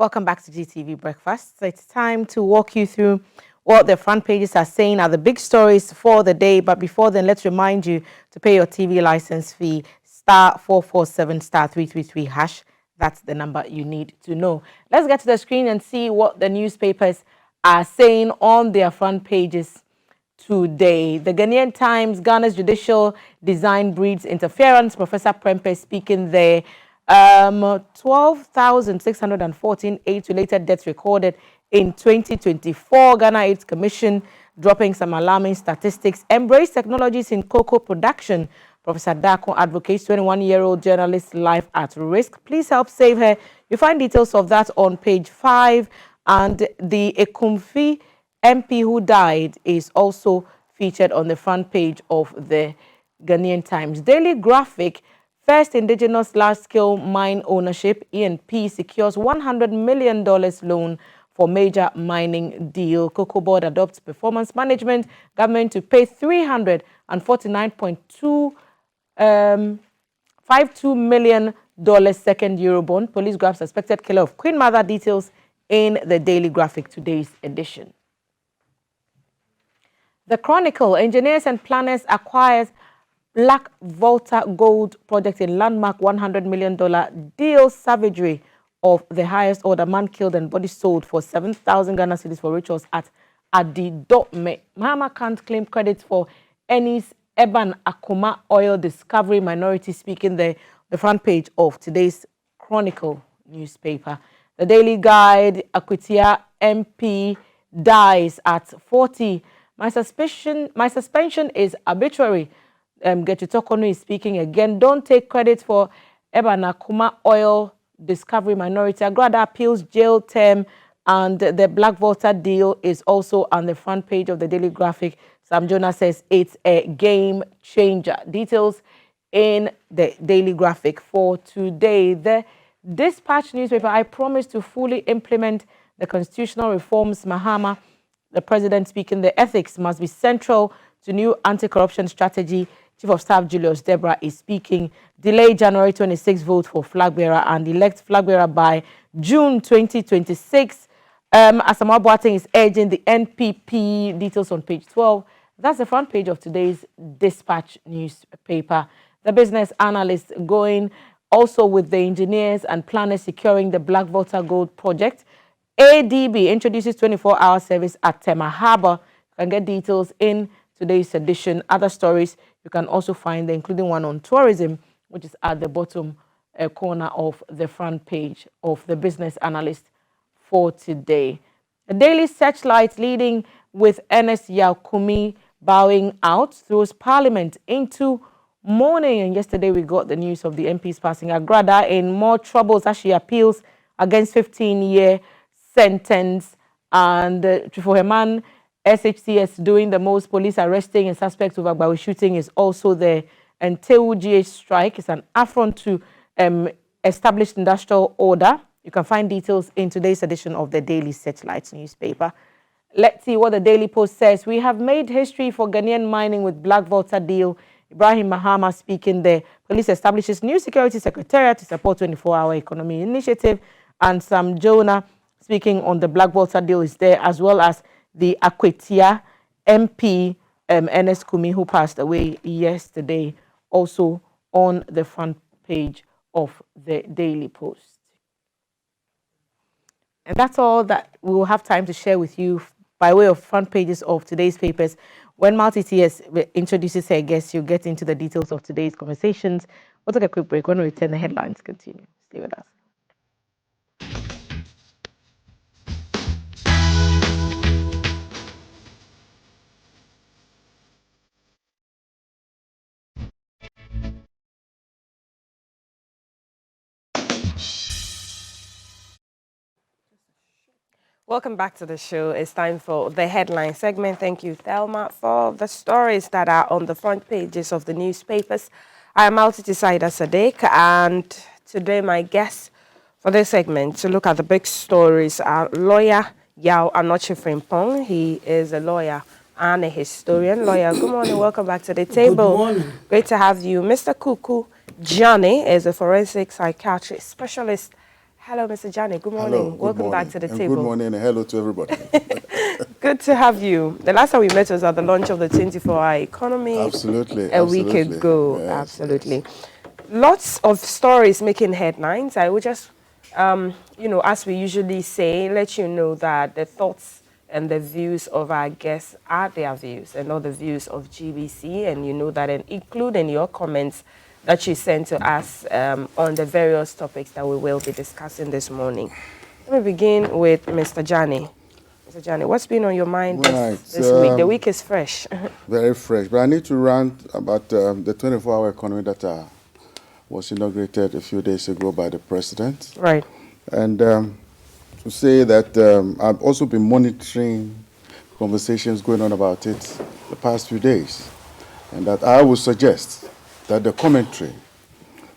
Welcome back to GTV Breakfast. So it's time to walk you through what the front pages are saying are the big stories for the day. But before then, let's remind you to pay your TV license fee, *447 *333 hash. That's the number you need to know. Let's get to the screen and see what the newspapers are saying on their front pages today. The Ghanaian Times, Ghana's judicial design breeds interference. Professor Prempe speaking there. 12,614 AIDS-related deaths recorded in 2024. Ghana AIDS Commission dropping some alarming statistics. Embrace technologies in cocoa production. Professor Dako advocates 21-year-old journalist life at risk. Please help save her. You find details of that on page 5. And the Ekumfi MP who died is also featured on the front page of the Ghanaian Times. Daily Graphic. First indigenous large-scale mine ownership, E&P secures $100 million loan for major mining deal. Cocoa Board adopts performance management. Government to pay $349.52 million second Eurobond. Police grab suspected killer of Queen Mother. Details in the Daily Graphic, today's edition. The Chronicle. Engineers and planners acquires Black Volta Gold project in landmark $100 million deal. Savagery of the highest order. Man killed and body sold for 7,000 Ghana cedis for rituals at Adidome. Mahama can't claim credit for Ennis Eban Akuma oil discovery. Minority speaking the front page of today's Chronicle newspaper. The Daily Guide. Akwitia MP dies at 40. My suspension is arbitrary. Getutokonu is speaking again. Don't take credit for Ebanakuma oil discovery. Minority Agrada appeals jail term, and the Black Volta deal is also on the front page of the Daily Graphic. Sam Jonah says it's a game changer. Details in the Daily Graphic for today. The Dispatch newspaper. I promise to fully implement the constitutional reforms. Mahama, the president speaking. The ethics must be central to new anti-corruption strategy. Chief of Staff Julius Deborah is speaking. Delay January 26 vote for flag bearer and elect flag bearer by June 2026. Asamoah Boateng is urging the NPP. Details on page 12. That's the front page of today's Dispatch newspaper. The Business Analyst going also with the engineers and planners securing the Black Volta Gold project. ADB introduces 24-hour service at Tema Harbour. You can get details in today's edition. Other stories you can also find there, including one on tourism, which is at the bottom corner of the front page of the Business Analyst for today. A Daily Searchlight leading with Ernest Yaokumi bowing out throws Parliament into mourning. And yesterday we got the news of the MPs passing. Agrada in more troubles as she appeals against 15-year sentence. And Trifoheman SHCS doing the most. Police arresting a suspect of Agbawi shooting is also there. And Tewu GH strike is an affront to established industrial order. You can find details in today's edition of the Daily Searchlight newspaper. Let's see what the Daily Post says. We have made history for Ghanaian mining with Black Volta deal. Ibrahim Mahama speaking there. Police establishes new security secretariat to support 24-hour economy initiative. And Sam Jonah speaking on the Black Volta deal is there, as well as the Akwitia MP, Ernest Kumi, who passed away yesterday, also on the front page of the Daily Post. And that's all that we will have time to share with you by way of front pages of today's papers. When Multi-TS introduces her guests, you'll get into the details of today's conversations. We'll take a quick break. When we return, the headlines continue. Stay with us. Welcome back to the show. It's time for the headline segment. Thank you, Thelma, for the stories that are on the front pages of the newspapers. I am Multi-Saida Sadiq, and today my guest for this segment to look at the big stories are lawyer Yao Anoche Frimpong. He is a lawyer and a historian. Lawyer, good morning. Welcome back to the table. Good morning. Great to have you. Mr. Kuuku Dsane is a forensic psychiatrist specialist Hello, Mr. Dsane. Good morning. Hello, good Welcome morning. back to the And table. good morning and hello to everybody. Good to have you. The last time we met was at the launch of the 24-hour economy. Absolutely. A week ago. Yes, Absolutely. yes. Lots of stories making headlines. I would just, as we usually say, let you know that the thoughts and the views of our guests are their views and not the views of GBC. And you know that, and including your comments that you sent to us on the various topics that we will be discussing this morning. Let me begin with Mr. Dsane. Mr. Dsane, what's been on your mind this week? The week is fresh. Very fresh. But I need to rant about the 24-hour economy that was inaugurated a few days ago by the president. Right. And to say that I've also been monitoring conversations going on about it the past few days. And that I would suggest that the commentary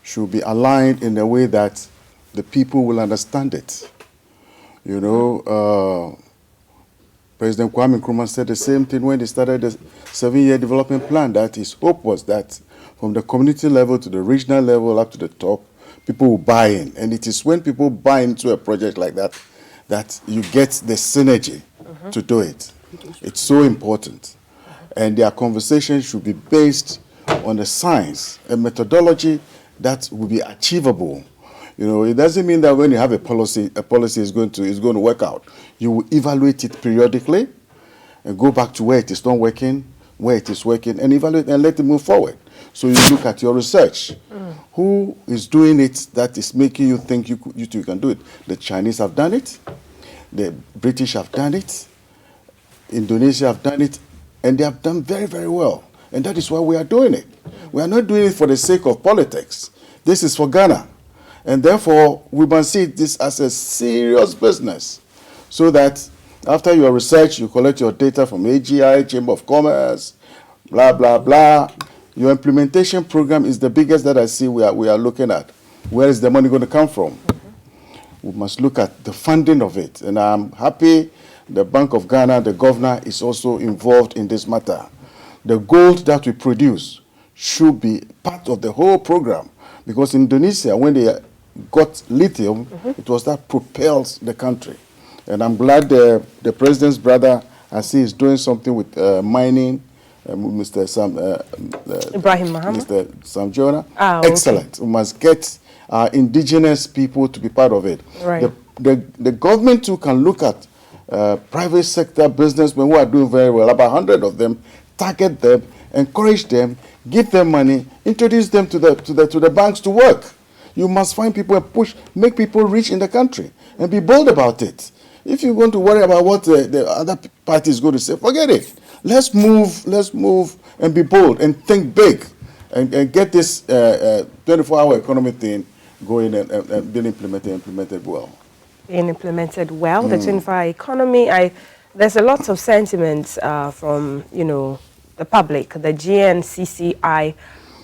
should be aligned in a way that the people will understand it. You know, President Kwame Nkrumah said the same thing when they started the 7-year development plan, that his hope was that from the community level to the regional level up to the top, people will buy in. And it is when people buy into a project like that, that you get the synergy to do it. It's so important. And their conversation should be based on the science and methodology that will be achievable. You know, it doesn't mean that when you have a policy is going to work out. You will evaluate it periodically and go back to where it is not working, where it is working, and evaluate and let it move forward. So you look at your research. Who is doing it that is making you think you too can do it? The Chinese have done it. The British have done it. Indonesia have done it. And they have done very, very well. And that is why we are doing it. We are not doing it for the sake of politics. This is for Ghana. And therefore, we must see this as a serious business so that after your research, you collect your data from AGI, Chamber of Commerce, blah, blah, blah. Your implementation program is the biggest that I see we are looking at. Where is the money going to come from? We must look at the funding of it. And I'm happy the Bank of Ghana, the governor, is also involved in this matter. The gold that we produce should be part of the whole program. Because in Indonesia, when they got lithium, it was that propels the country. And I'm glad the president's brother, I see, is doing something with mining, Mr. Ibrahim Muhammad. Mr. Sam Jonah. Okay. Excellent. We must get our indigenous people to be part of it. Right. The government too can look at private sector businessmen who are doing very well, about 100 of them, target them, encourage them, give them money, introduce them to the banks to work. You must find people and push, make people rich in the country, and be bold about it. If you're going to worry about what the other party is going to say, forget it. Let's move and be bold and think big and get this 24-hour economy thing going and being implemented well. Being implemented well, the 24-hour economy. There's a lot of sentiments from, the public. The GNCCI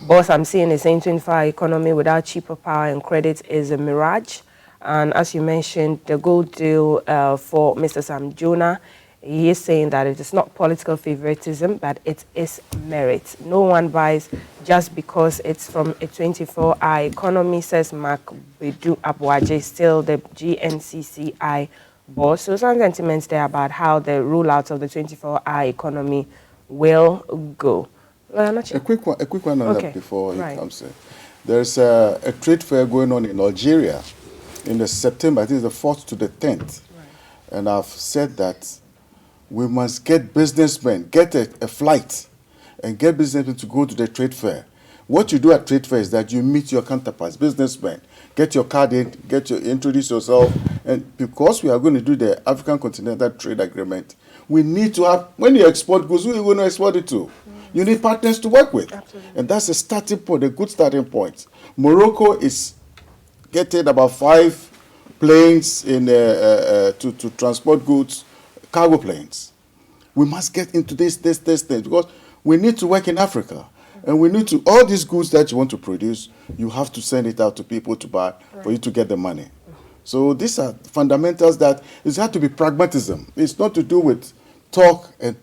boss I'm seeing is saying 24-hour economy without cheaper power and credit is a mirage. And as you mentioned, the gold deal for Mr. Sam Jonah, he is saying that it is not political favoritism, but it is merit. No one buys just because it's from a 24-hour economy, says Mark Bedu Abuaje, still the GNCCI boss. So some sentiments there about how the rollout of the 24-hour economy will go. A quick one on that before he comes in. There's a trade fair going on in Algeria in the September, I think it's the 4th to the 10th. Right. And I've said that we must get businessmen, get a flight, and get businessmen to go to the trade fair. What you do at trade fair is that you meet your counterparts, businessmen, get your card in, introduce yourself, and because we are going to do the African Continental Trade Agreement, we need to have, when you export goods, who are you going to export it to? You need partners to work with. Absolutely. And that's a starting point, a good starting point. Morocco is getting about 5 planes in to transport goods, cargo planes. We must get into this thing because we need to work in Africa. And we need to, all these goods that you want to produce, you have to send it out to people to buy for you to get the money. So these are fundamentals that it has to be pragmatism. It's not to do with talk and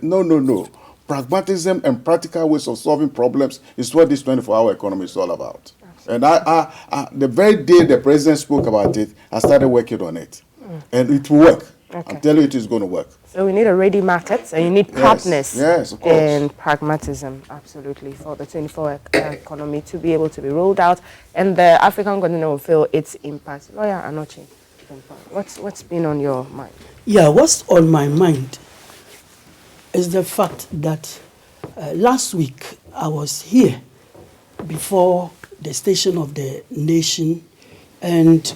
no. Pragmatism and practical ways of solving problems is what this 24-hour economy is all about. And the very day the president spoke about it, I started working on it. And it will work. Okay. I'm telling you, it is going to work. So we need a ready market, and you need promptness, yes, of course, and pragmatism, absolutely, for the 24 economy to be able to be rolled out, and the African continent will feel its impact. Lawyer Anochi, what's been on your mind? Yeah, what's on my mind is the fact that last week I was here before the station of the nation, and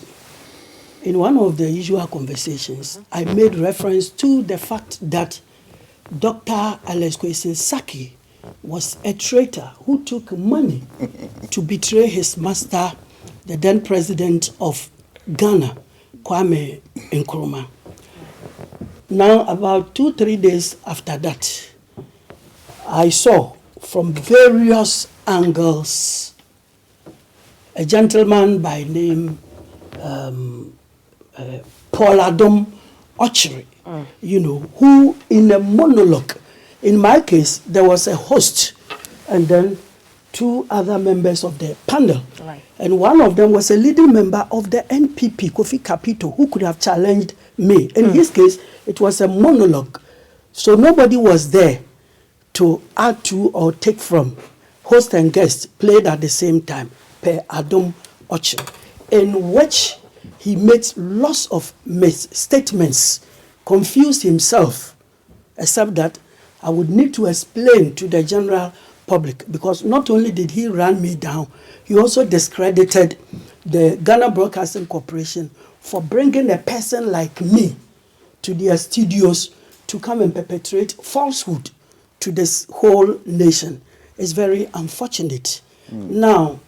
in one of the usual conversations, I made reference to the fact that Dr. Alex Kwesi Saki was a traitor who took money to betray his master, the then president of Ghana, Kwame Nkrumah. Now, about 2-3 days after that, I saw from various angles a gentleman by name Paul Adam Ochiri, who in a monologue, in my case, there was a host and then 2 other members of the panel. Right. And one of them was a leading member of the NPP, Kofi Kapito, who could have challenged me. In his case, it was a monologue. So nobody was there to add to or take from. Host and guest played at the same time, per Adam Ochiri, in which he made lots of misstatements, confused himself, except that I would need to explain to the general public, because not only did he run me down, he also discredited the Ghana Broadcasting Corporation for bringing a person like me to their studios to come and perpetrate falsehood to this whole nation. It's very unfortunate. Now,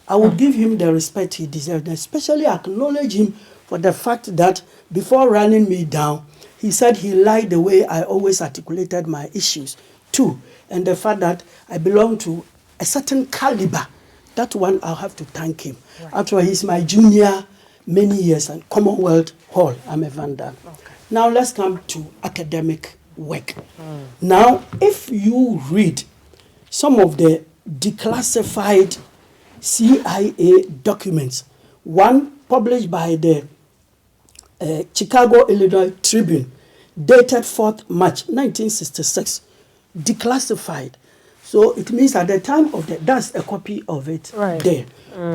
I would give him the respect he deserved, and especially acknowledge him for the fact that before running me down, he said he liked the way I always articulated my issues too, and the fact that I belong to a certain caliber. That one, I'll have to thank him. Right. After all, he's my junior many years at Commonwealth Hall. I'm a Vanda. Okay. Now let's come to academic work. Now, if you read some of the declassified CIA documents, one published by the Chicago, Illinois Tribune, dated 4th March 1966, declassified. So it means at the time of that's a copy of it right there.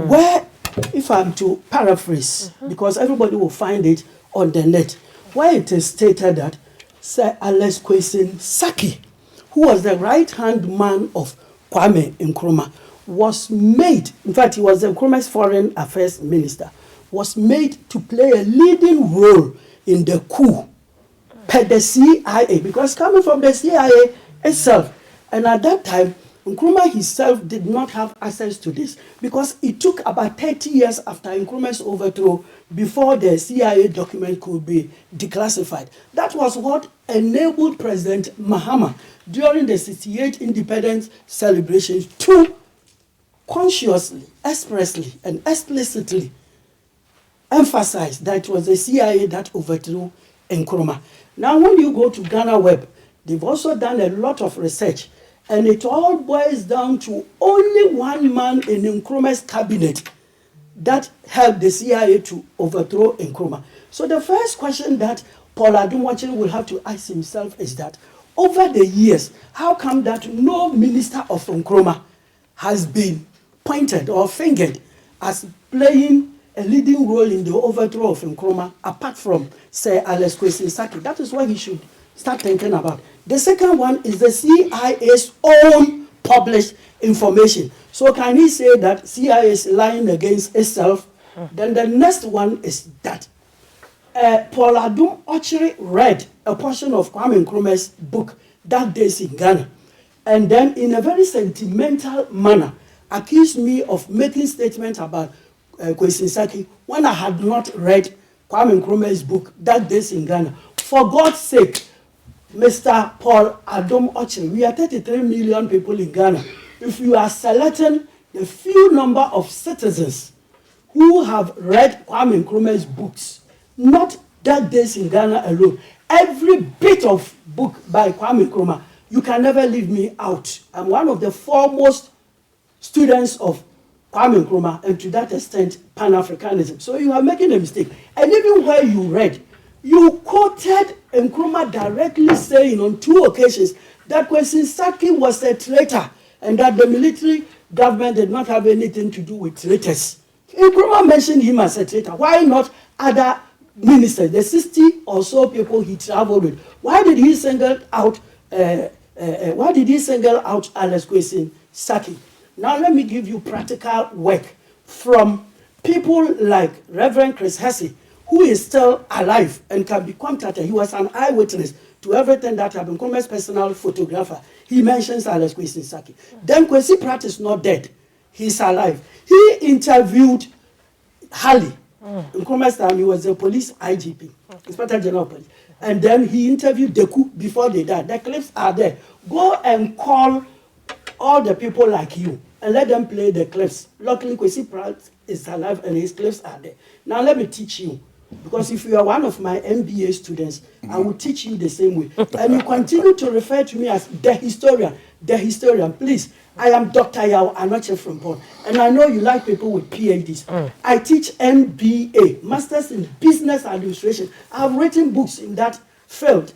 Where, if I'm to paraphrase, because everybody will find it on the net, where it is stated that Sir Alex Kwesi Saki, who was the right-hand man of Kwame Nkrumah, was made, in fact, he was Nkrumah's foreign affairs minister, was made to play a leading role in the coup per the CIA, because coming from the CIA itself. And at that time, Nkrumah himself did not have access to this, because it took about 30 years after Nkrumah's overthrow before the CIA document could be declassified. That was what enabled President Mahama during the 68 independence celebrations to consciously, expressly, and explicitly emphasize that it was the CIA that overthrew Nkrumah. Now, when you go to Ghana Web, they've also done a lot of research, and it all boils down to only one man in Nkrumah's cabinet that helped the CIA to overthrow Nkrumah. So the first question that Paul Adumwachiri will have to ask himself is that, over the years, how come that no minister of Nkrumah has been pointed or fingered as playing a leading role in the overthrow of Nkrumah, apart from, say, Alex Kwesi Saki? That is what he should start thinking about. The second one is the CIA's own published information. So can he say that CIA is lying against itself? Then the next one is that Paul Adum Ochiri read a portion of Kwame Nkrumah's book, Dark Days in Ghana, and then in a very sentimental manner accused me of making statements about Kwesi Saki when I had not read Kwame Nkrumah's book, Dark Days in Ghana. For God's sake, Mr. Paul Adum Ochiri, we are 33 million people in Ghana. If you are selecting the few number of citizens who have read Kwame Nkrumah's books, not Dark Days in Ghana alone, every bit of book by Kwame Nkrumah, you can never leave me out. I'm one of the foremost students of Kwame Nkrumah, and to that extent, Pan-Africanism. So you are making a mistake. And even where you read, you quoted Nkrumah directly saying on 2 occasions that Kwesi Saki was a traitor and that the military government did not have anything to do with traitors. Nkrumah mentioned him as a traitor. Why not other ministers, the 60 or so people he traveled with? Why did he single out Alex Kwesi Saki? Now let me give you practical work from people like Reverend Chris Hesse, who is still alive and can be contacted. He was an eyewitness to everything that happened. Nkrumah's personal photographer. He mentions Alex Kwesi Saki. Then Kwesi Pratt is not dead. He's alive. He interviewed Hali. Nkrumah's time, he was a police IGP, Inspector General of Police. And then he interviewed Deku before they died. The clips are there. Go and call all the people like you and let them play the clips. Luckily, Kwesi Pratt is alive and his clips are there. Now let me teach you. Because if you are one of my MBA students, I will teach you the same way. And you continue to refer to me as the historian. The historian, please. I am Dr. Yao Anoche from Bonn. And I know you like people with PhDs. I teach MBA, Masters in Business Administration. I've written books in that field,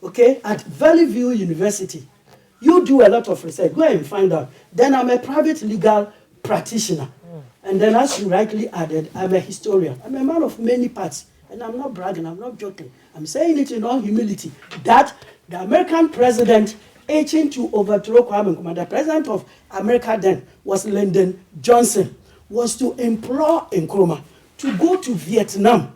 okay, at Valley View University. You do a lot of research. Go and find out. Then I'm a private legal practitioner. And then as you rightly added, I'm a historian. I'm a man of many parts. And I'm not bragging, I'm not joking. I'm saying it in all humility, that the American president itching to overthrow Kwame Nkrumah, the president of America then was Lyndon Johnson, was to implore Nkrumah to go to Vietnam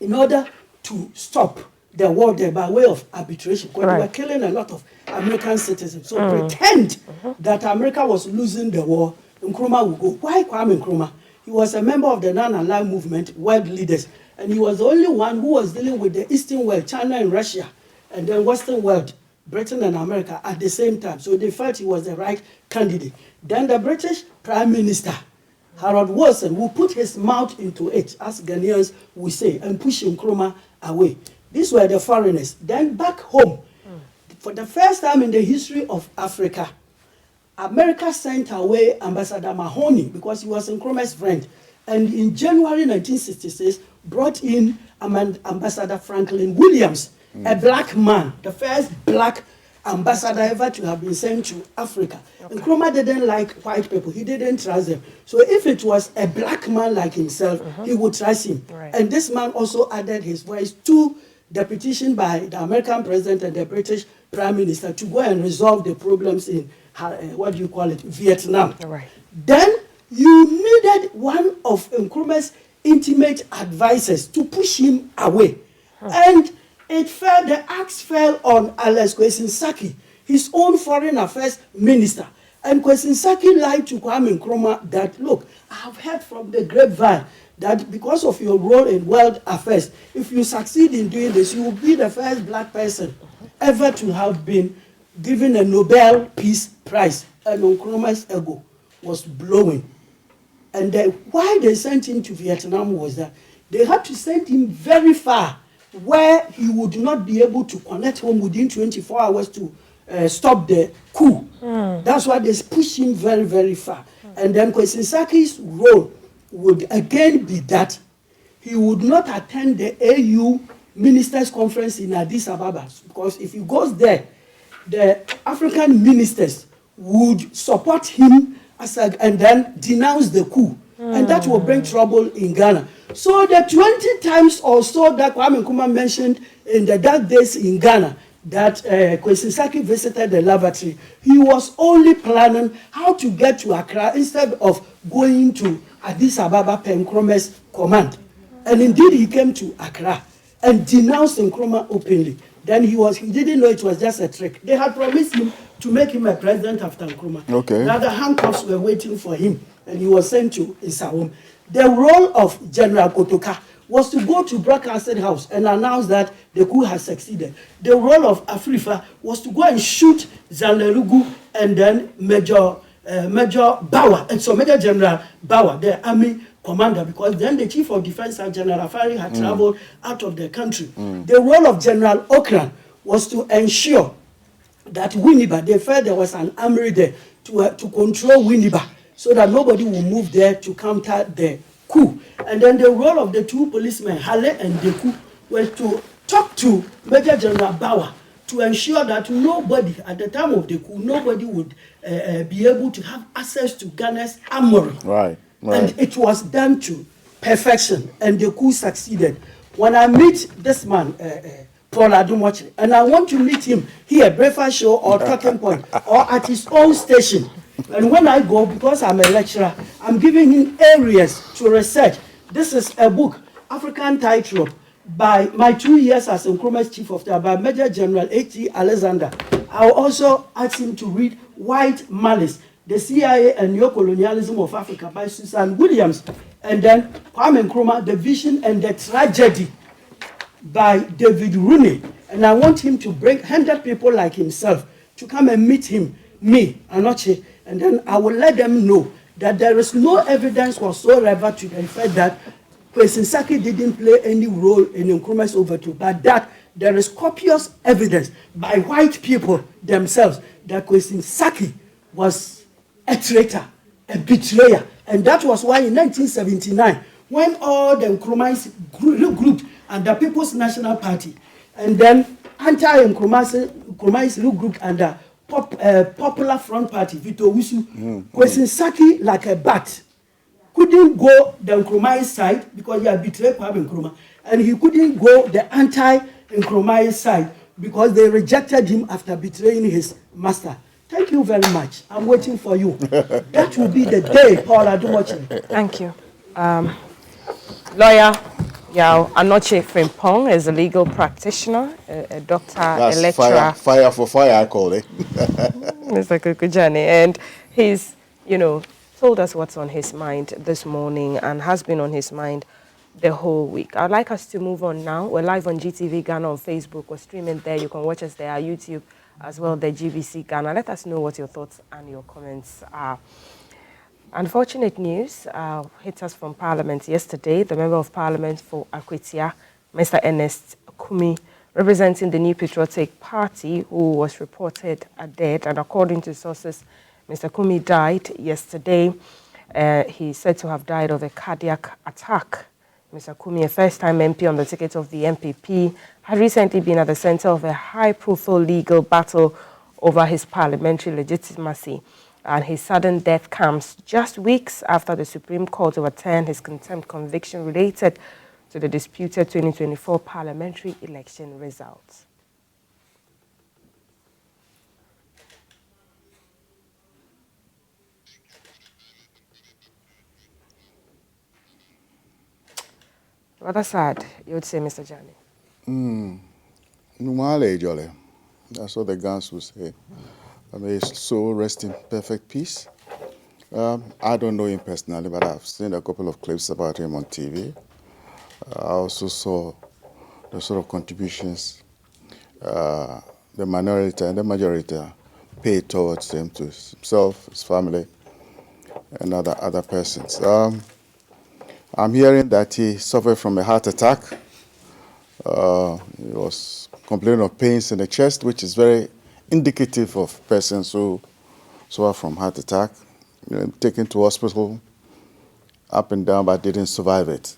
in order to stop the war there by way of arbitration. Because they were killing a lot of American citizens. So pretend that America was losing the war, Nkrumah would go. Why Kwame Nkrumah? He was a member of the non-aligned movement, world leaders. And he was the only one who was dealing with the Eastern world, China and Russia, and then Western world, Britain and America at the same time. So they felt he was the right candidate. Then the British Prime Minister, Harold Wilson, who put his mouth into it, as Ghanaians would say, and push Nkrumah away. These were the foreigners. Then back home, for the first time in the history of Africa, America sent away Ambassador Mahoney because he was Nkrumah's friend. And in January 1966, brought in Ambassador Franklin Williams, a black man, the first black ambassador ever to have been sent to Africa. Okay. Nkrumah didn't like white people. He didn't trust them. So if it was a black man like himself, he would trust him. Right. And this man also added his voice to the petition by the American president and the British Prime Minister to go and resolve the problems in, Vietnam. Right. Then you needed one of Nkrumah's intimate advisors to push him away. And the axe fell on Alex Kwesi Saki, his own foreign affairs minister. And Kwesi Saki lied to Kwame Nkrumah that, look, I have heard from the grapevine that because of your role in world affairs, if you succeed in doing this, you will be the first black person ever to have been given a Nobel Peace Prize. And Nkrumah's ego was blowing. And why they sent him to Vietnam was that they had to send him very far, where he would not be able to connect home within 24 hours to stop the coup. That's why they pushed him very, very far. And then Kwesi Saki's role would again be that he would not attend the AU Ministers' Conference in Addis Ababa, because if he goes there, the African ministers would support him and then denounce the coup. And that will bring trouble in Ghana. So the 20 times or so that Kwame Nkrumah mentioned in the dark days in Ghana that Kwesi Saki visited the lavatory, he was only planning how to get to Accra instead of going to Addis Ababa per Nkrumah's command. And indeed he came to Accra and denounced Nkrumah openly. Then he didn't know it was just a trick. They had promised him to make him a president after Nkrumah. Okay. Now the handcuffs were waiting for him, and he was sent to Isawom. The role of General Kotoka was to go to Broadcasting House and announce that the coup has succeeded. The role of Afrifa was to go and shoot Zanlerugu and then Major Bawa, and so Major General Bawa, the army commander, because then the Chief of Defense, General Afari, had traveled out of the country. The role of General Okran was to ensure that Winneba, they felt there was an armory there to control Winneba, so that nobody will move there to counter the coup. And then the role of the two policemen, Hale and Deku, was to talk to Major General Bauer to ensure that nobody, at the time of the coup, nobody would be able to have access to Ghana's armory. Right. And it was done to perfection, and the coup succeeded. When I meet this man, Paul Adumochi, and I want to meet him here, Breakfast Show or Talking Point, or at his own station. And when I go, because I'm a lecturer, I'm giving him areas to research. This is a book, African Tightrope, by my 2 years as Nkrumah's Chief of Staff, by Major General H.T. Alexander. I'll also ask him to read White Malice, The CIA and Neo-Colonialism of Africa, by Susan Williams. And then Kwame Nkrumah, The Vision and the Tragedy, by David Rooney. And I want him to bring 100 people like himself to come and meet him, me, Anoche, and then I will let them know that there is no evidence whatsoever to the effect that Kwesi Saki didn't play any role in Nkrumah's overthrow, but that there is copious evidence by white people themselves that Kwesi Saki was a traitor, a betrayer. And that was why in 1979, when all the Nkrumahs grouped under People's National Party, and then anti-Nkrumahs regrouped under Popular Front Party, Vito Wisu, Kwesi Saki, like a bat, couldn't go the Nkrumah side because he had betrayed Kwame Nkrumah, and he couldn't go the anti-Nkrumah side because they rejected him after betraying his master. Thank you very much. I'm waiting for you. That will be the day, Paul Adumochi. Thank you. Lawyer Yao Anoche Frimpong is a legal practitioner, a doctor, That's a lecturer. Fire for fire, I call it. Mr. Kuuku Dsane, and he's, told us what's on his mind this morning and has been on his mind the whole week. I'd like us to move on now. We're live on GTV Ghana on Facebook. We're streaming there. You can watch us there, our YouTube as well, the GBC Ghana. Let us know what your thoughts and your comments are. Unfortunate news hit us from Parliament yesterday. The Member of Parliament for Akwetia, Mr. Ernest Kumi, representing the New Patriotic Party, who was reported dead. And according to sources, Mr. Kumi died yesterday. He's said to have died of a cardiac attack. Mr. Kumi, a first-time MP on the ticket of the MPP, had recently been at the center of a high-profile legal battle over his parliamentary legitimacy. And his sudden death comes just weeks after the Supreme Court overturned his contempt conviction related to the disputed 2024 parliamentary election results. Rather sad, you would say, Mr. Dsane. Numale jolly. That's what the guns would say. I may his soul rest in perfect peace. I don't know him personally, but I've seen a couple of clips about him on TV. I also saw the sort of contributions the minority and the majority paid towards him, to himself, his family, and other persons. I'm hearing that he suffered from a heart attack. He was complaining of pains in the chest, which is very indicative of persons who suffer from heart attack. Taken to hospital, up and down, but didn't survive it.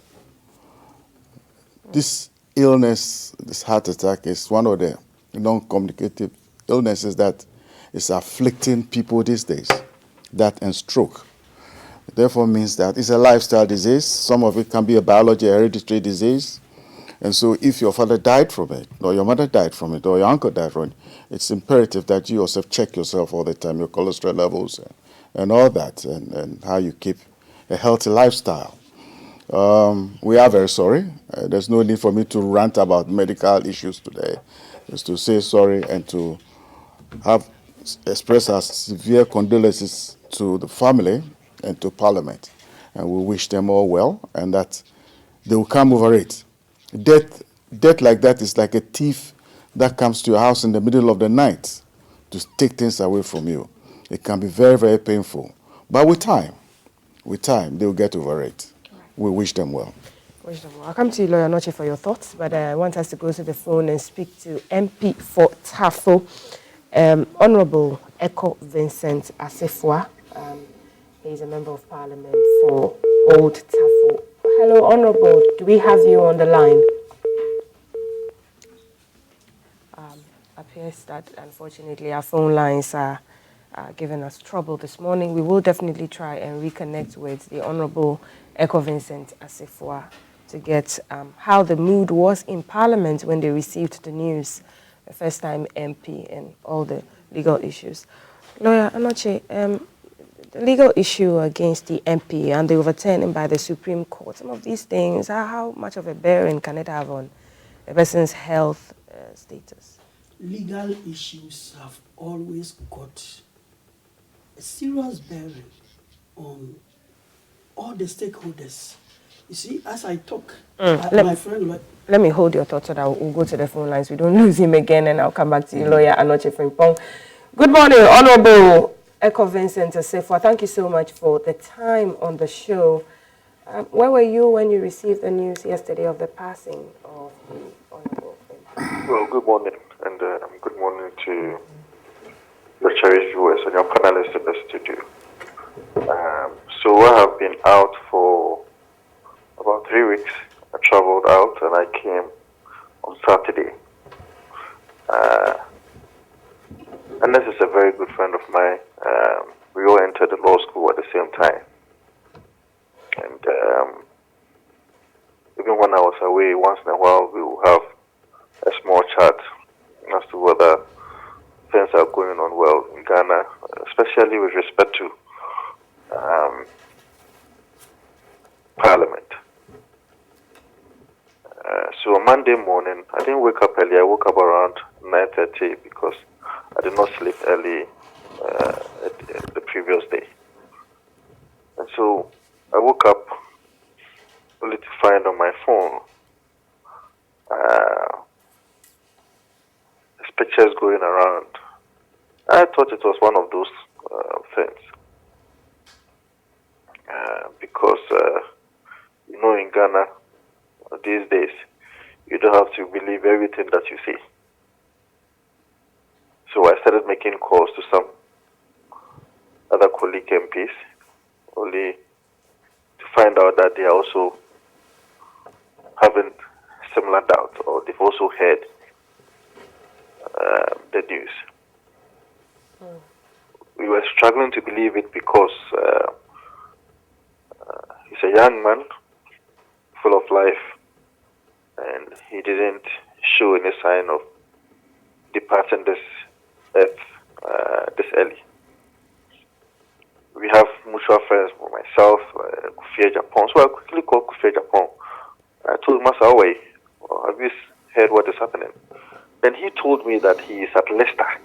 This illness, this heart attack, is one of the non-communicative illnesses that is afflicting people these days, that and stroke. It therefore means that it's a lifestyle disease. Some of it can be a biology, hereditary disease. And so if your father died from it, or your mother died from it, or your uncle died from it, it's imperative that you yourself check yourself all the time, your cholesterol levels and all that, and how you keep a healthy lifestyle. We are very sorry. There's no need for me to rant about medical issues today. Just to say sorry and to express our severe condolences to the family and to Parliament. And we wish them all well, and that they will come over it. Death like that is like a thief that comes to your house in the middle of the night to take things away from you. It can be very, very painful. But with time, they will get over it. We wish them well. I'll come to you, Lawyer Anoche, for your thoughts, but I want us to go to the phone and speak to MP for Tafo, Honorable Echo Vincent Asefua. He's a member of parliament for Old Tafo. Hello, Honorable. Do we have you on the line? Appears that, unfortunately, our phone lines are giving us trouble this morning. We will definitely try and reconnect with the Honorable Echo Vincent Asifua to get how the mood was in Parliament when they received the news, the first time MP and all the legal issues. Lawyer Anoche, the legal issue against the MP and the overturning by the Supreme Court, some of these things, how much of a bearing can it have on a person's health status? Legal issues have always got a serious bearing on all the stakeholders. You see, as I talk, my friend... Let me hold your thoughts so that we'll go to the phone lines. We don't lose him again, and I'll come back to you, Lawyer Anoche Frimpong. Good morning, Honorable Echo Vincent Asifua. Thank you so much for the time on the show. Where were you when you received the news yesterday of the passing of the Honorable MP? Well, good morning, and good morning to your cherished viewers and your panelists in the studio. So I have been out for about 3 weeks. I traveled out and I came on Saturday. And this is a very good friend of mine. We all entered the law school at the same time. And even when I was away, once in a while we will have a small chat as to whether things are going on well in Ghana, especially with respect to Parliament. So on Monday morning, I didn't wake up early. I woke up around 9:30 because I did not sleep early the previous day. And so I woke up only to find on my phone these pictures going around. I thought it was one of those things. Because, in Ghana, these days, you don't have to believe everything that you see. So I started making calls to some other colleague MPs, only to find out that they are also having similar doubts, or they've also heard the news. We were struggling to believe it because he's a young man, full of life, and he didn't show any sign of departing this earth this early. We have mutual friends, myself, Kuuku Dsane. So I quickly called Kuuku Dsane. I told him, Master, have you heard what is happening? Then he told me that he is at Leicester.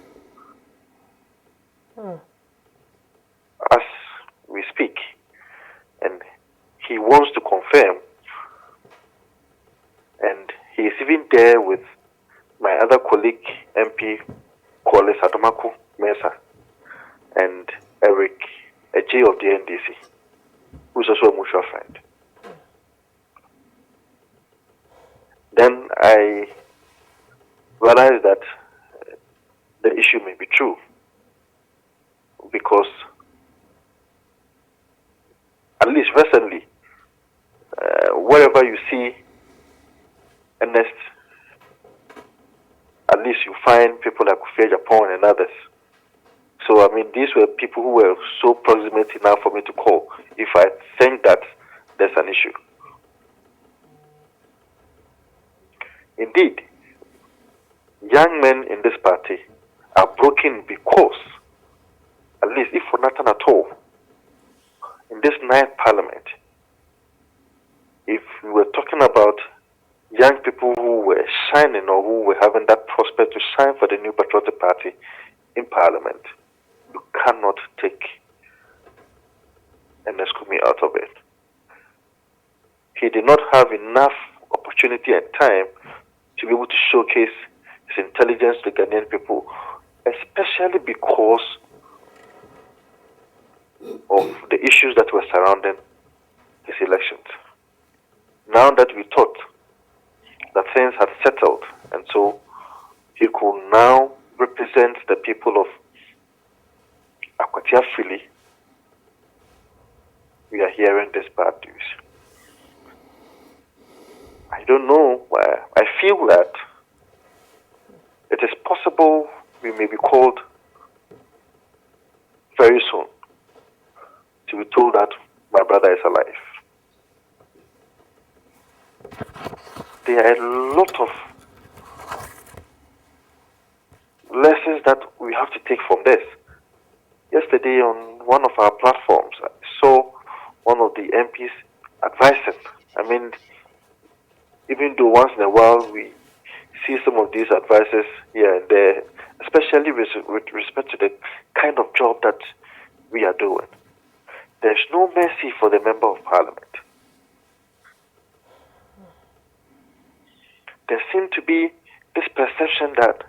As we speak. And he wants to confirm. And he is even there with my other colleague, MP, Kole Sadomaku Mesa, and Eric, a J of the NDC, who is also a mutual friend. Then I realized that the issue may be true, because at least recently, wherever you see Ernest, at least you find people like Kuuku Dsane and others. So, these were people who were so proximate enough for me to call if I think that there's an issue. Indeed, young men in this party are broken because, at least if for nothing at all, in this 9th Parliament, if we were talking about young people who were shining or who were having that prospect to shine for the New Patriotic Party in Parliament, you cannot take Ernest Kumi out of it. He did not have enough opportunity and time to be able to showcase his intelligence to Ghanaian people, especially because of the issues that were surrounding his elections. Now that we thought that things had settled, and so he could now represent the people of Akwatia freely, we are hearing this bad news. I don't know why. I feel that it is possible we may be called very soon to be told that my brother is alive. There are a lot of lessons that we have to take from this. Yesterday on one of our platforms, I saw one of the MPs advising. I mean, even though once in a while we see some of these advices here and there, especially with respect to the kind of job that we are doing, there's no mercy for the Member of Parliament. There seems to be this perception that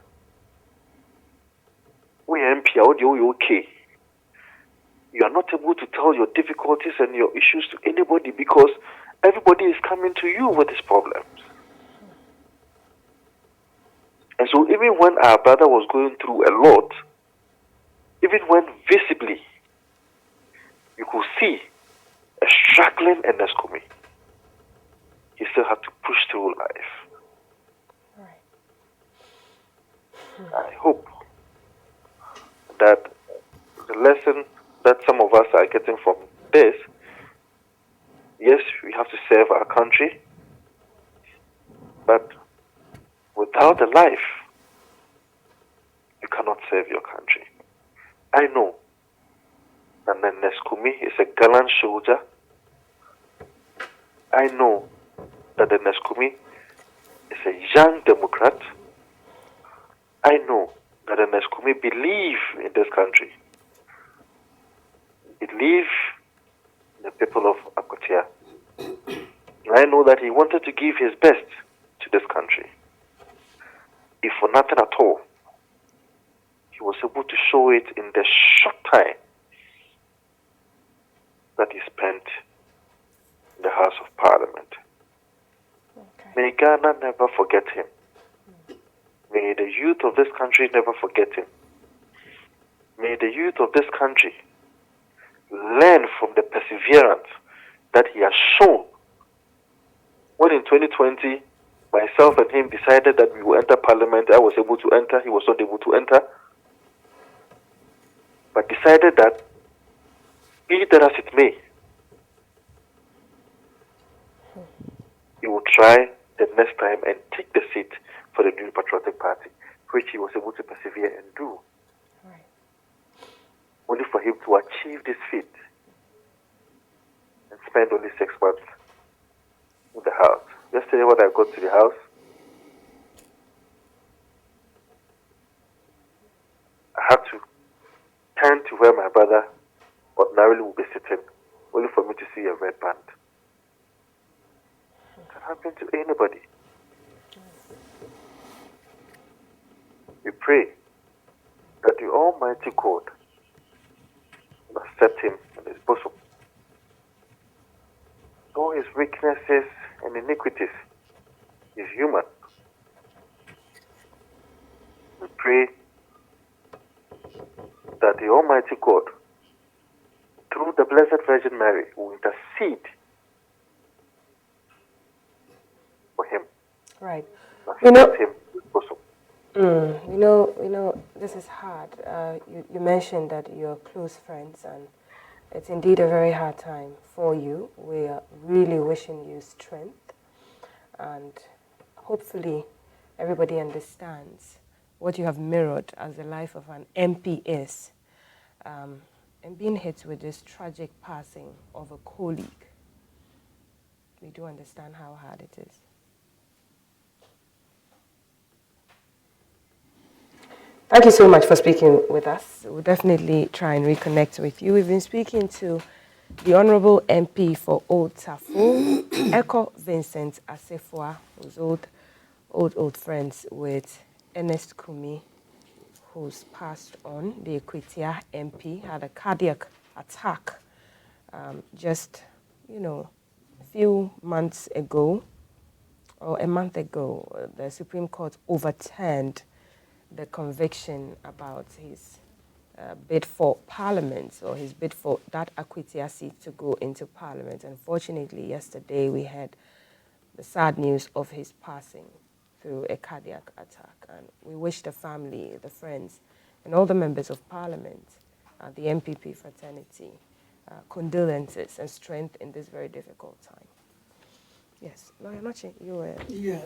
we MP are okay. You are not able to tell your difficulties and your issues to anybody because everybody is coming to you with these problems. And so even when our brother was going through a lot, even when visibly you could see a struggling Enescome, he still had to push through life. I hope that the lesson that some of us are getting from this, yes, we have to serve our country, but without a life, you cannot serve your country. I know that Neskumi is a gallant soldier. I know that the Neskumi is a young Democrat. I know that the Neskumi believe in this country. Believe in the people of Akotia. I know that he wanted to give his best to this country. If for nothing at all, he was able to show it in the short time that he spent in the House of Parliament. Okay. May Ghana never forget him. May the youth of this country never forget him. May the youth of this country learn from the perseverance that he has shown. When in 2020, myself and him decided that we will enter Parliament, I was able to enter, he was not able to enter. But decided that, be that as it may, he will try the next time and take the seat for the New Patriotic Party, which he was able to persevere and do. Right. Only for him to achieve this feat and spend only 6 months in the House. Yesterday when I got to the House, I had to turn to where my brother ordinarily would be sitting, only for me to see a red band. It can happen to anybody. We pray that the Almighty God will accept him in his bosom. All his weaknesses and iniquities is human. We pray that the Almighty God, through the Blessed Virgin Mary, will intercede for him. Right. Accept him in his bosom. You know, this is hard. You mentioned that you're close friends, and it's indeed a very hard time for you. We are really wishing you strength, and hopefully everybody understands what you have mirrored as the life of an MP is, and being hit with this tragic passing of a colleague. We do understand how hard it is. Thank you so much for speaking with us. We'll definitely try and reconnect with you. We've been speaking to the Honourable MP for Old Tafo, Echo Vincent Asefua, who's old friends with Ernest Kumi, who's passed on. The Equitia MP had a cardiac attack just, a few months ago, or a month ago. The Supreme Court overturned the conviction about his bid for Parliament, or his bid for that Akwitia seat to go into Parliament. Unfortunately, yesterday we had the sad news of his passing through a cardiac attack. And we wish the family, the friends, and all the members of Parliament, the MPP fraternity, condolences and strength in this very difficult time. Yes, Lawyer Noche, you were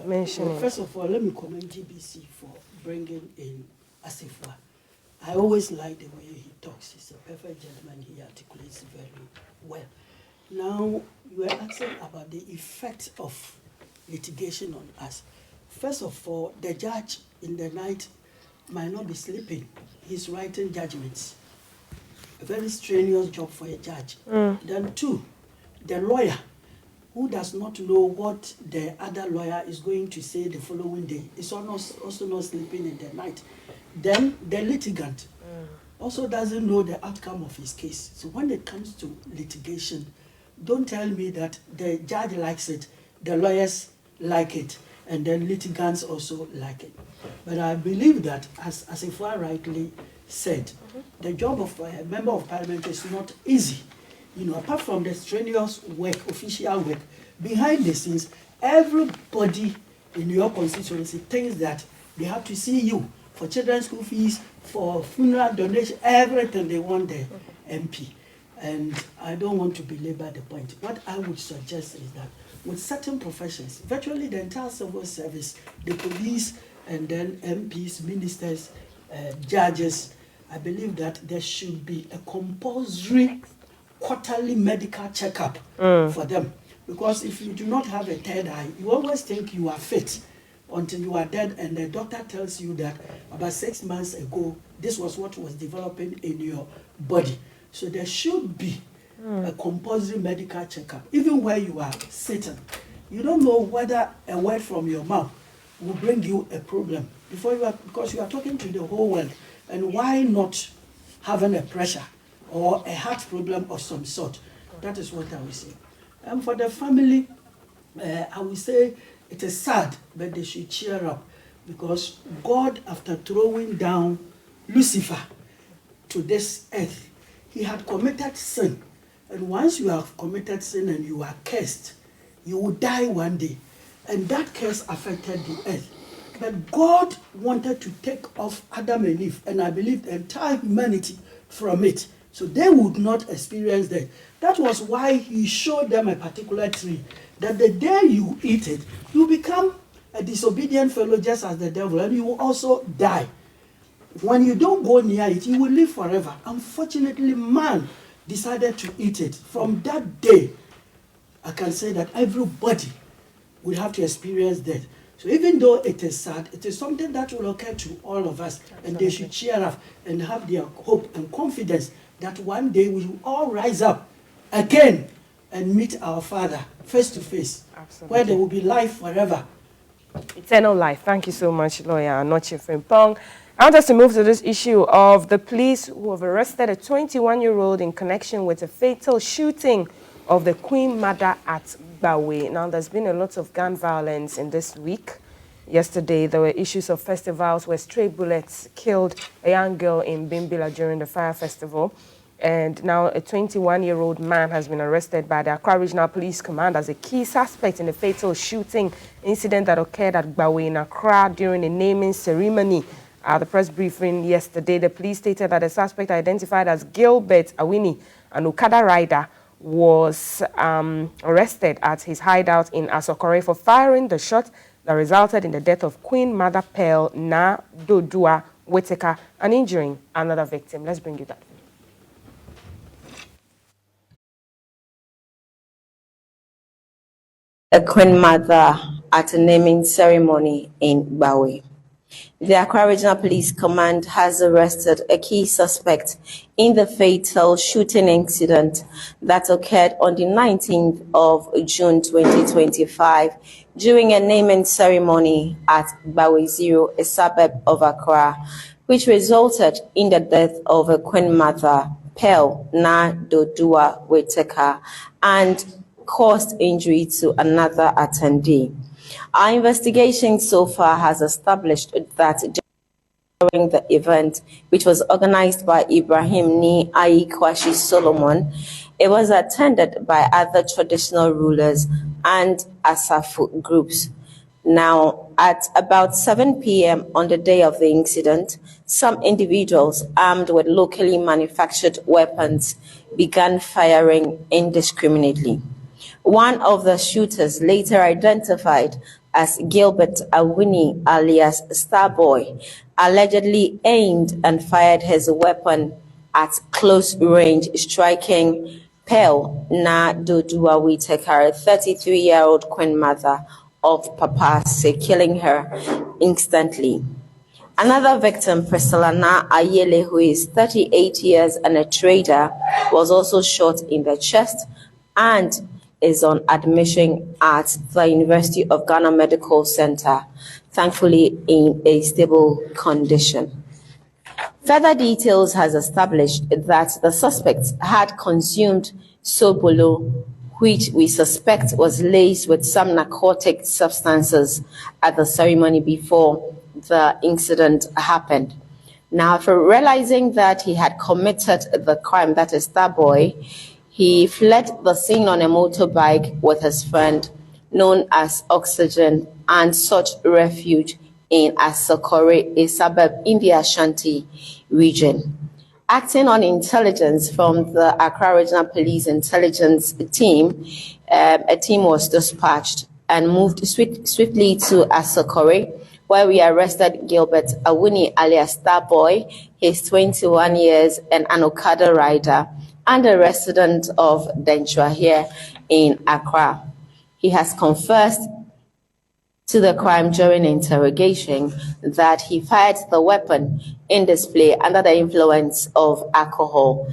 mentioning. Well, first of all, let me commend GBC for bringing in Asifwa. I always like the way he talks. He's a perfect gentleman. He articulates very well. Now, you were asking about the effect of litigation on us. First of all, the judge in the night might not be sleeping. He's writing judgments. A very strenuous job for a judge. Then two, the lawyer, who does not know what the other lawyer is going to say the following day, is also not sleeping in the night. Then the litigant also doesn't know the outcome of his case. So when it comes to litigation, don't tell me that the judge likes it, the lawyers like it, and then litigants also like it. But I believe that, as Asifwa rightly said, the job of a member of parliament is not easy. You know, apart from the strenuous work, official work, behind the scenes, everybody in your constituency thinks that they have to see you for children's school fees, for funeral donation, everything they want the MP. And I don't want to belabor the point. What I would suggest is that with certain professions, virtually the entire civil service, the police, and then MPs, ministers, judges, I believe that there should be a compulsory quarterly medical checkup for them. Because if you do not have a third eye, you always think you are fit until you are dead, and the doctor tells you that about 6 months ago, this was what was developing in your body. So there should be a compulsory medical checkup, even where you are sitting. You don't know whether a word from your mouth will bring you a problem because you are talking to the whole world. And why not having a pressure or a heart problem of some sort? That is what I will say. And for the family, I will say it is sad, but they should cheer up, because God, after throwing down Lucifer to this earth, he had committed sin. And once you have committed sin and you are cursed, you will die one day. And that curse affected the earth. But God wanted to take off Adam and Eve, and I believe the entire humanity, from it, so they would not experience that. That was why he showed them a particular tree, that the day you eat it, you become a disobedient fellow just as the devil, and you will also die. When you don't go near it, you will live forever. Unfortunately, man decided to eat it. From that day, I can say that everybody will have to experience death. So even though it is sad, it is something that will occur to all of us. Absolutely. And they should cheer up and have their hope and confidence that one day we will all rise up again and meet our Father face to face. Absolutely. Where there will be life forever. Eternal life. Thank you so much, Lawyer Noche Frimpong. I want us to move to this issue of the police who have arrested a 21-year-old in connection with a fatal shooting of the Queen Mother at Bawe. Now, there's been a lot of gun violence in this week. Yesterday, there were issues of festivals where stray bullets killed a young girl in Bimbila during the fire festival. And now a 21-year-old man has been arrested by the Accra Regional Police Command as a key suspect in a fatal shooting incident that occurred at Bawe in Accra during a naming ceremony. At the press briefing yesterday, the police stated that the suspect, identified as Gilbert Awini, an Okada rider, was arrested at his hideout in Asokore for firing the shot that resulted in the death of Queen Mother Pearl Na Dodua Whitaker and injuring another victim. Let's bring you that. A Queen Mother at a naming ceremony in Bawe. The Accra Regional Police Command has arrested a key suspect in the fatal shooting incident that occurred on the 19th of June 2025 during a naming ceremony at Bawe Zero, a suburb of Accra, which resulted in the death of a Queen Mother, Pearl Na Dodua Whitaker, and caused injury to another attendee. Our investigation so far has established that during the event, which was organized by Ibrahim Ni Aikwashi Solomon. It was attended by other traditional rulers and Asafu groups. Now, at about 7 p.m. on the day of the incident, some individuals armed with locally manufactured weapons began firing indiscriminately. One of the shooters, later identified as Gilbert Awuni alias Starboy, allegedly aimed and fired his weapon at close range, striking Pearl Na Doduawi Tekare, 33-year-old queen mother of Papase, killing her instantly. Another victim, Priscilla Na Ayele, who is 38 years and a trader, was also shot in the chest and is on admission at the University of Ghana Medical Center, thankfully in a stable condition. Further details has established that the suspects had consumed sobolo, which we suspect was laced with some narcotic substances at the ceremony before the incident happened. Now, after realizing that he had committed the crime, that is Starboy, he fled the scene on a motorbike with his friend known as Oxygen and sought refuge in Asokore, a suburb in the Ashanti region. Acting on intelligence from the Accra Regional Police Intelligence Team, a team was dispatched and moved swiftly to Asokore, where we arrested Gilbert Awuni alias Starboy. He's 21 years and an Okada rider and a resident of Denchua here in Accra. He has confessed to the crime during interrogation that he fired the weapon in display under the influence of alcohol.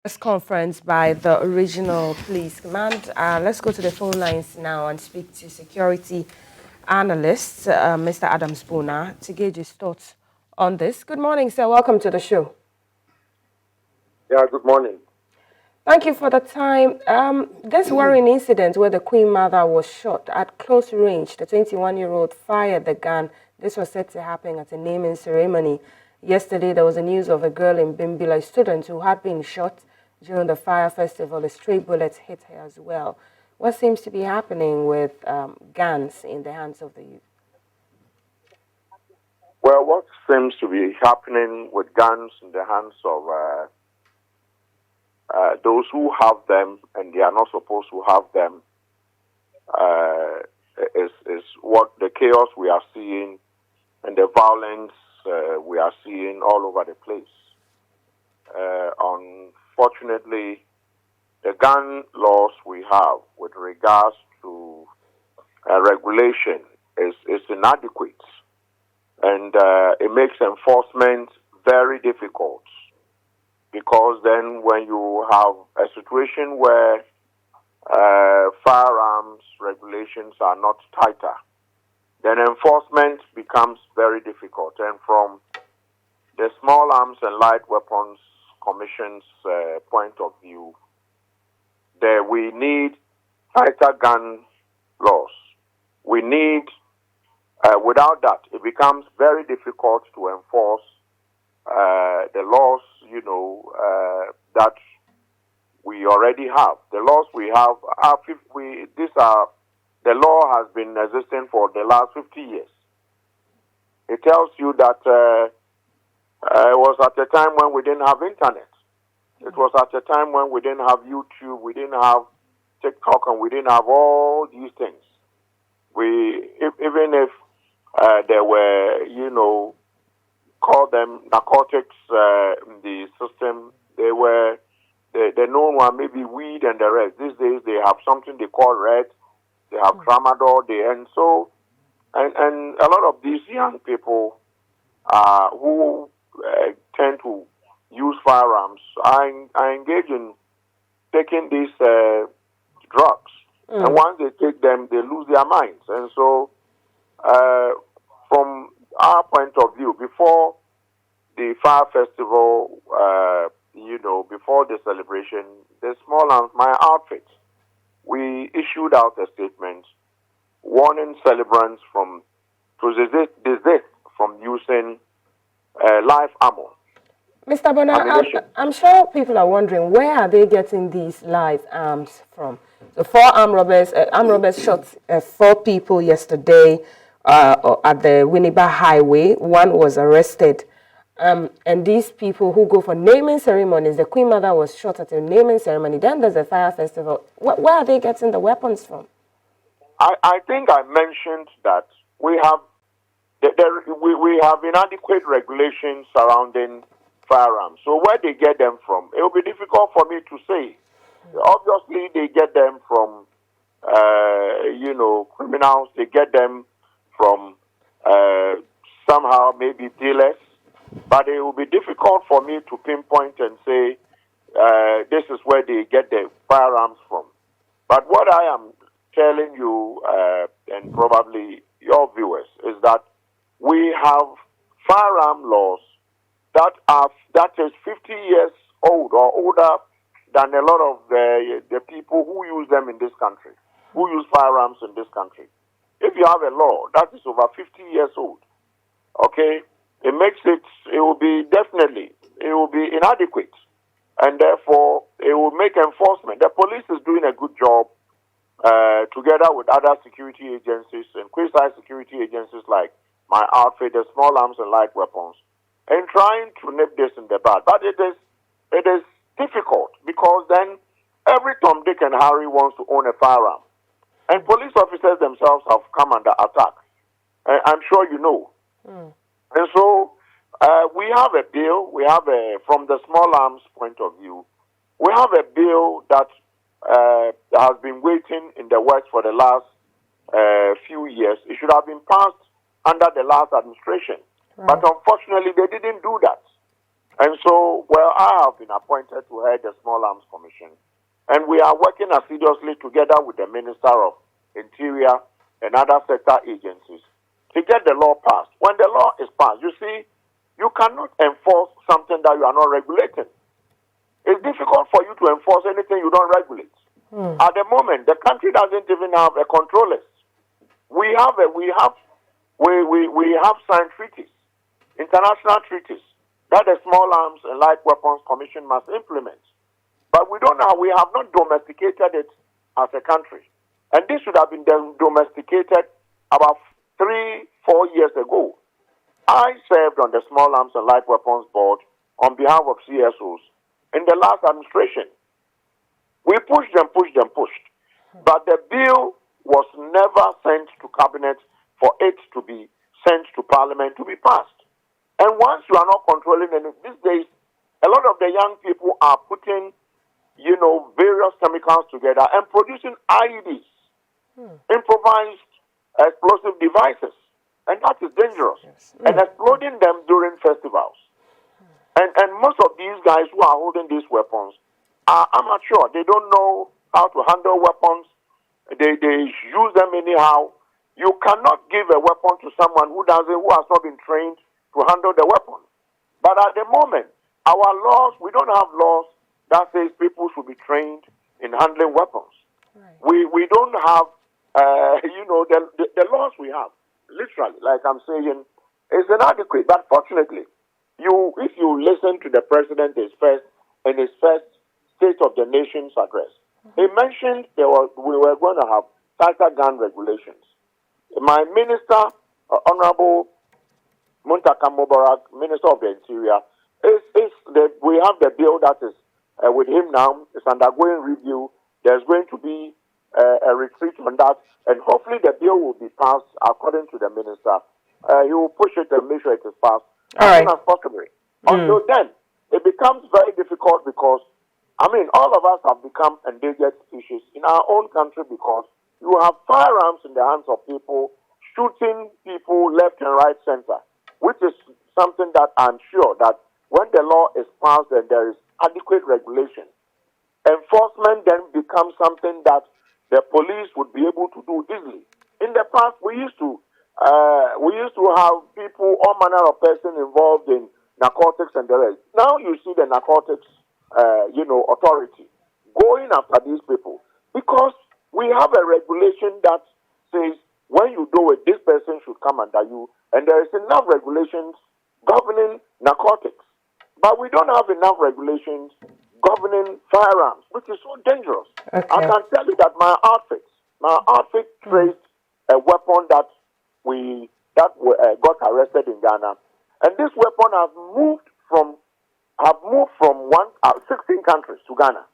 Press conference by the Regional Police Command. Let's go to the phone lines now and speak to security analyst, Mr. Adam Spooner, to gauge his thoughts on this. Good morning, sir. Welcome to the show. Yeah, good morning. Thank you for the time. This worrying incident where the Queen Mother was shot at close range, the 21-year-old fired the gun. This was said to happen at a naming ceremony. Yesterday, there was a news of a girl in Bimbila, a student who had been shot during the fire festival. A stray bullet hit her as well. What seems to be happening with guns in the hands of the youth? Well, what seems to be happening with guns in the hands of those who have them and they are not supposed to have them is what the chaos we are seeing and the violence we are seeing all over the place. Unfortunately, the gun laws we have with regards to regulation is inadequate, and it makes enforcement very difficult, because then when you have a situation where firearms regulations are not tighter, then enforcement becomes very difficult. And from the Small Arms and Light Weapons Commission's point of view, there we need tighter gun laws. We need, without that, it becomes very difficult to enforce the laws, that we already have. The laws we have are the law has been existing for the last 50 years. It tells you that it was at a time when we didn't have internet. It was at a time when we didn't have YouTube, we didn't have TikTok, and we didn't have all these things. Even if there were, call them narcotics in the system, they were the known one, maybe weed and the rest. These days they have something they call red, they have tramadol, and a lot of these young people who tend to use firearms are engaged in taking these drugs. And once they take them, they lose their minds. And so, from our point of view, before the fire festival, before the celebration, the small arms, my outfit, we issued out a statement warning celebrants to desist from using live ammo. Mr. Bonner, I'm sure people are wondering, where are they getting these live arms from? The four armed robbers shot 4 people yesterday at the Winneba Highway. One was arrested. And these people who go for naming ceremonies, the Queen Mother was shot at a naming ceremony. Then there's a fire festival. Where are they getting the weapons from? I think I mentioned that we have inadequate regulations surrounding firearms. So where they get them from, it will be difficult for me to say. Obviously, they get them from, criminals. They get them from somehow maybe dealers. But it will be difficult for me to pinpoint and say this is where they get the firearms from. But what I am telling you and probably your viewers is that we have firearm laws that is 50 years old or older than a lot of the people who use them in this country, who use firearms in this country. If you have a law that is over 50 years old, okay, it will be inadequate, and therefore it will make enforcement. The police is doing a good job together with other security agencies and quasi-security agencies like my outfit, the small arms and light weapons, and trying to nip this in the bud. But it is difficult because then every Tom, Dick, and Harry wants to own a firearm, and police officers themselves have come under attack. I'm sure you know. And so we have a bill. From the small arms point of view, we have a bill that has been waiting in the works for the last few years. It should have been passed under the last administration. Right. But unfortunately, they didn't do that. And so, I have been appointed to head the Small Arms Commission. And we are working assiduously together with the Minister of Interior and other sector agencies to get the law passed. When the law is passed, you see, you cannot enforce something that you are not regulating. It's difficult for you to enforce anything you don't regulate. At the moment, the country doesn't even have a control list. We have signed treaties, international treaties, that the Small Arms and Light Weapons Commission must implement. But we have not domesticated it as a country. And this should have been domesticated about 3-4 years ago. I served on the Small Arms and Light Weapons Board on behalf of CSOs in the last administration. We pushed. But the bill was never sent to Cabinet for it to be sent to Parliament to be passed. And once you are not controlling it, these days, a lot of the young people are putting, various chemicals together and producing IEDs, improvised explosive devices. And that is dangerous. Yes. And exploding them during festivals. And most of these guys who are holding these weapons are amateur. They don't know how to handle weapons. They use them anyhow. You cannot give a weapon to someone who has not been trained to handle the weapon. But at the moment, our laws, we don't have laws that says people should be trained in handling weapons. Right. We don't have, the laws we have, literally, like I'm saying, is inadequate. But fortunately, if you listen to the president in his first State of the Nation's address, he mentioned we were going to have tighter gun regulations. My minister, Honorable Muntaka Mubarak, Minister of the Interior, we have the bill that is with him now. It's undergoing review. There's going to be a retreat on that, and hopefully the bill will be passed according to the minister. He will push it and make sure it is passed as soon as possible. Until then, it becomes very difficult because, all of us have become endangered species in our own country because you have firearms in the hands of people shooting people left and right center, which is something that I'm sure that when the law is passed and there is adequate regulation, enforcement then becomes something that the police would be able to do easily. In the past, we used to have people, all manner of persons involved in narcotics and the rest. Now you see the narcotics authority going after these people, because we have a regulation that says when you do it, this person should come under you, and there is enough regulations governing narcotics. But we don't have enough regulations governing firearms, which is so dangerous. Okay. I can tell you that my outfit traced a weapon that got arrested in Ghana, and this weapon have moved from 16 countries to Ghana.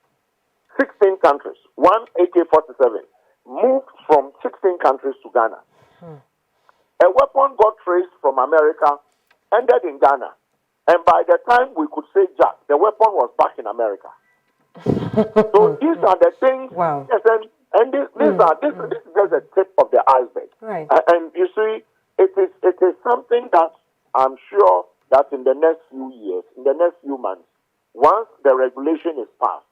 16 countries. One AK-47 moved from 16 countries to Ghana. A weapon got traced from America, ended in Ghana, and by the time we could say Jack, the weapon was back in America. So these are the things. Wow. Yes, and this is just a tip of the iceberg. Right. And you see, it is something that I'm sure that in the next few years, in the next few months, once the regulation is passed,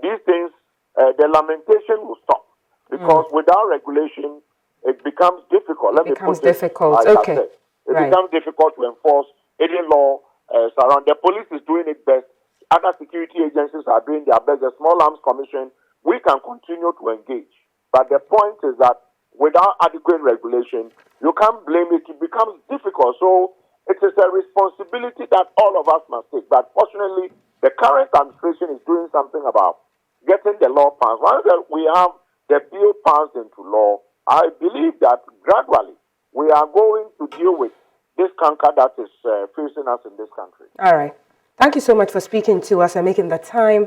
these things, the lamentation will stop, because without regulation, it becomes difficult. It becomes difficult. Like Okay. It becomes difficult to enforce any law surround. The police is doing it best. Other security agencies are doing their best. The Small Arms Commission, we can continue to engage. But the point is that without adequate regulation, you can't blame it. It becomes difficult. So it is a responsibility that all of us must take. But fortunately, the current administration is doing something about getting the law passed. Once we have the bill passed into law, I believe that gradually we are going to deal with this canker that is facing us in this country. All right. Thank you so much for speaking to us and making the time.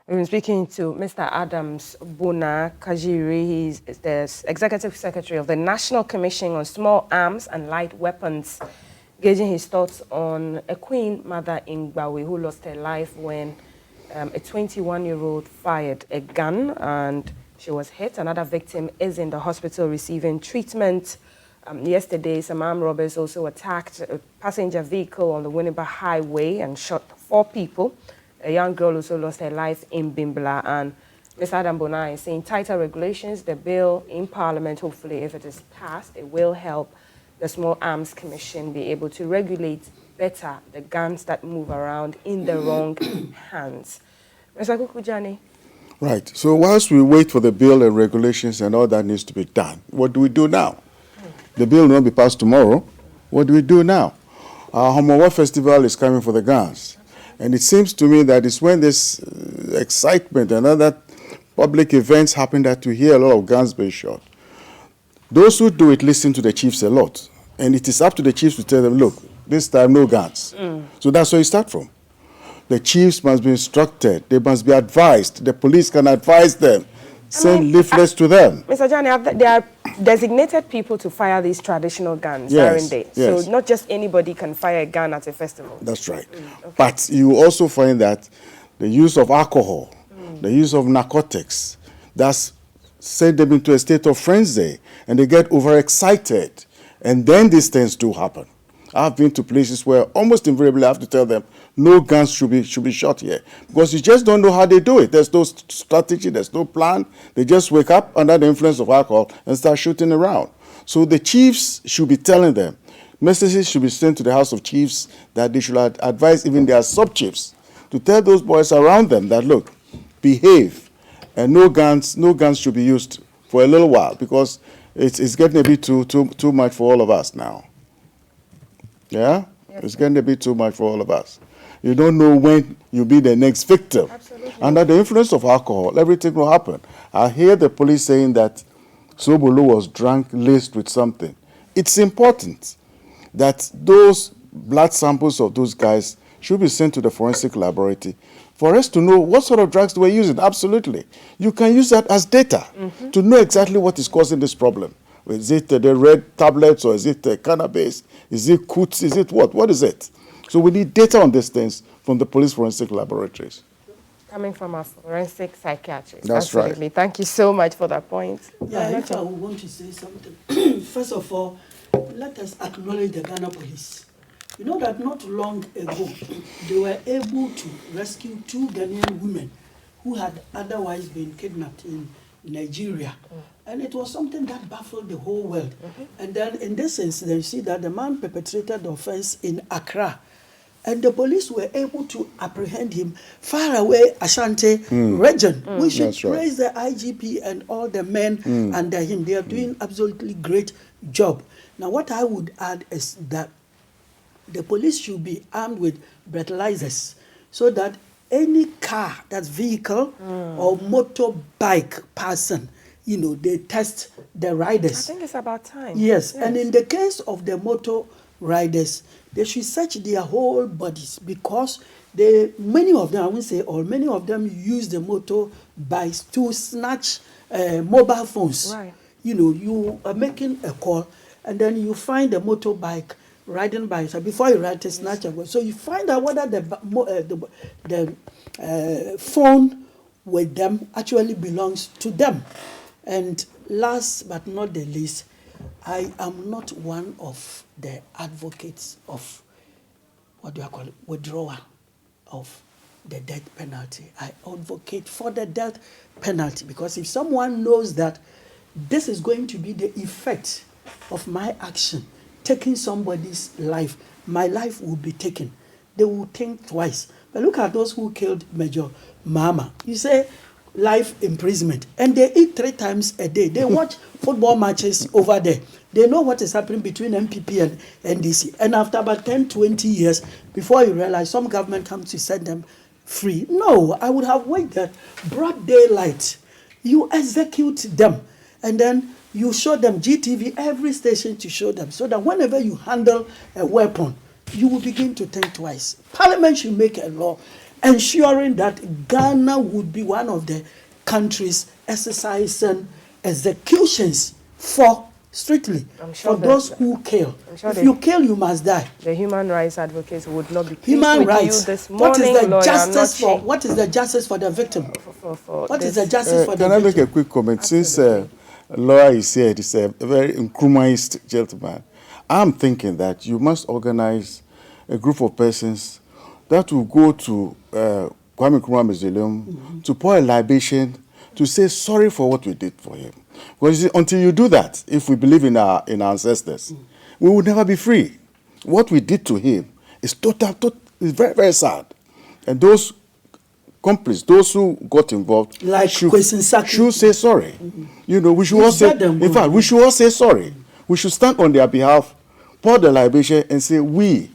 We've been speaking to Mr. Adams Bona Kajiri. He's the Executive Secretary of the National Commission on Small Arms and Light Weapons, gauging his thoughts on a Queen mother in Bawe who lost her life when a 21-year-old fired a gun and she was hit. Another victim is in the hospital receiving treatment. Yesterday, some armed robbers also attacked a passenger vehicle on the Winneba Highway and shot 4 people. A young girl also lost her life in Bimbla. And Mr. Adam Bona is saying tighter regulations, the bill in Parliament, hopefully if it is passed, it will help the Small Arms Commission be able to regulate better the guns that move around in the wrong hands. Mr. Kuuku Dsane. Right. So whilst we wait for the bill and regulations and all that needs to be done, what do we do now? The bill will not be passed tomorrow. What do we do now? Our Homowa Festival is coming for the guns. And it seems to me that it's when this excitement and other public events happen that we hear a lot of guns being shot. Those who do it listen to the chiefs a lot. And it is up to the chiefs to tell them, look, this time no guns. So that's where you start from. The chiefs must be instructed. They must be advised. The police can advise them. Send leaflets to them. Mr. Dsane, there are designated people to fire these traditional guns, aren't they? Yes. So not just anybody can fire a gun at a festival. That's right. Okay. But you also find that the use of alcohol, the use of narcotics, that's send them into a state of frenzy, and they get overexcited. And then these things do happen. I've been to places where almost invariably I have to tell them, no guns should be shot here. Because you just don't know how they do it. There's no strategy, there's no plan. They just wake up under the influence of alcohol and start shooting around. So the chiefs should be telling them. Messages should be sent to the House of Chiefs that they should advise even their sub-chiefs to tell those boys around them that, look, behave. And no guns should be used for a little while, because it's getting a bit too much for all of us now. Yeah? Yes. It's getting a bit too much for all of us. You don't know when you'll be the next victim. Absolutely. Under the influence of alcohol, everything will happen. I hear the police saying that Sobolo was drunk, laced with something. It's important that those blood samples of those guys should be sent to the forensic laboratory for us to know what sort of drugs they were using. Absolutely. You can use that as data to know exactly what is causing this problem. Is it the red tablets, or is it cannabis? Is it coots? Is it what? What is it? So we need data on these things from the police forensic laboratories. Coming from a forensic psychiatrist. That's Absolutely. right. Thank you so much for that point. Yeah, if I would want to say something. First of all, let us acknowledge the Ghana police. You know that not long ago, they were able to rescue 2 Ghanaian women who had otherwise been kidnapped in Nigeria. And it was something that baffled the whole world. And then in this incident, you see that the man perpetrated the offense in Accra. And the police were able to apprehend him far away, Ashanti region. We should praise the IGP and all the men under him. They are doing absolutely great job. Now, what I would add is that the police should be armed with breathalyzers so that any car, that's vehicle or motorbike person, they test the riders. I think it's about time. Yes, and in the case of the motor riders, they should search their whole bodies because many of them, I won't say all, many of them use the motorbikes to snatch mobile phones. Right. You are making a call and then you find the motorbike riding by. So before you ride, to snatch a call. So you find out whether the phone with them actually belongs to them. And last but not the least, I am not one of the advocates of, withdrawal of the death penalty. I advocate for the death penalty because if someone knows that this is going to be the effect of my action, taking somebody's life, my life will be taken. They will think twice. But look at those who killed Major Mama. You say life imprisonment, and they eat 3 times a day. They watch football matches over there. They know what is happening between MPP and NDC. And after about 10, 20 years, before you realize some government comes to set them free. No, I would have waited. Broad daylight. You execute them. And then you show them GTV, every station to show them. So that whenever you handle a weapon, you will begin to think twice. Parliament should make a law ensuring that Ghana would be one of the countries exercising executions strictly for those who kill. If you kill, you must die. The human rights advocates would not be pleased human with rights. You this morning. What is the justice for the victim? What is the justice for the victim? Can I make a quick comment? Since lawyer is here, it's a very Nkrumahist gentleman. I'm thinking that you must organize a group of persons that will go to Kwame Nkrumah Mausoleum to pour a libation to say sorry for what we did for him. Because until you do that, if we believe in our ancestors, we will never be free. What we did to him is is very, very sad. And those complices, those who got involved, like should say sorry. We should all say, in fact, we should all say sorry. We should stand on their behalf, pour the libation and say, we